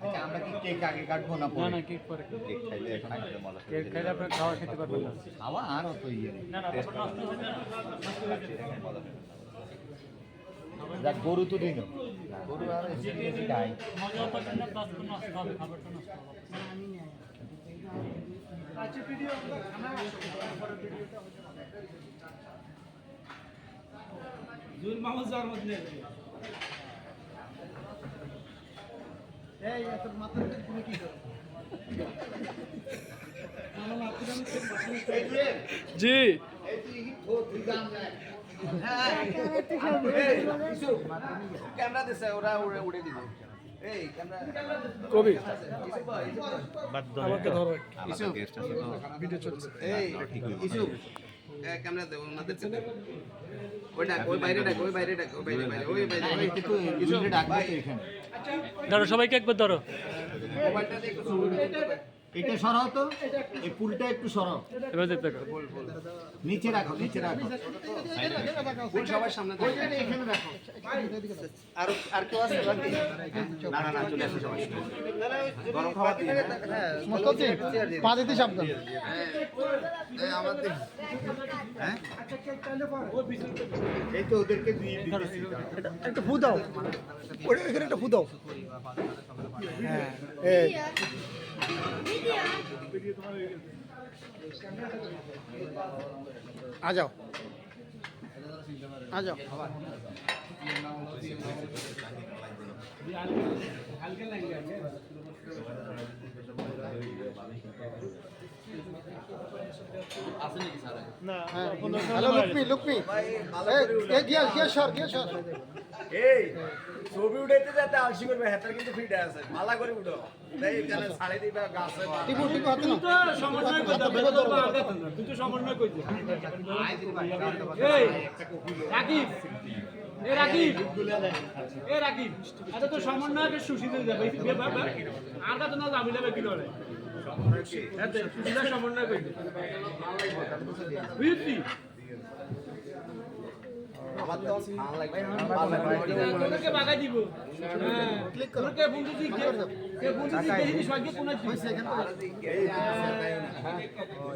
আচ্ছা আমরা কি কেক আগে কাটবো না পরে? না কেক পরে। কেক খাইলে এখন আগে মজা কেক খাইলে আপনি খাওয়া খেতে পারবেন না। খাওয়া আর অত ইয়ে নেই। যাক গরু তো দিন গরু আর বেশি খাই মজা পাবেন না, প্লাস কোনো নষ্ট হবে, খাবারটা নষ্ট হবে। আচ্ছা ভিডিও জুল মাহমুদ যাওয়ার মধ্যে এই এত মাথার তুমি কি করো? জি ক্যামেরা দিছে ওরা উড়ে দিবে এই ক্যামেরা কবি আমাকে ধরো ইসু গেস্ট আছে তো ভিডিও চলছে। এই ইসু ক্যামেরা দে ওনাদের দে ওই বাইরে ডাক ওই বাইরে একটু ইসু ডাক ভাই এখানে ধরো সবাইকে একবার ধরো। মোবাইলটা দিয়ে একটু এটা সরাও তো এই পুলটা একটু সরাও এবার দেখতে থাকো। নিচে রাখো পুল সবার সামনে দাও এখানে রাখো আর কেউ আছে বাকি না চলে আসো সবাই গরম খাবার দিয়ে হ্যাঁ মস্ততে পা দিতে সাবধান এই আমাদের হ্যাঁ এই তো ওদেরকে দিয়ে দিতেছি একটা ফু দাও, ওটা এখানে একটা ফু দাও। হ্যাঁ এই आ जाओ आ जाओ। हेलो लुकमी गিয়া সর এই ছবি উঠাইতে যাতে আলসি করবে হেতার কিন্তু ফিট আছে মালা করে উঠো এই জানে ছাড়ে দিবা গাছে টিপু হাতে না, তো সমন্বয় করতে তুই তো সমন্বয় করতে এই রাকিব রাকিব আচ্ছা তো সমন্বয়কে সুশীল যাবে আর কত না জামিলা বেকি লড়ে সুশীল সমন্বয় করতে বুঝলি আমার তো ভালো লাগে তোকে বাগাই দিব ক্লিক করো কে বন্ধু জি কে বন্ধু জি কে জিনিস আগে কোন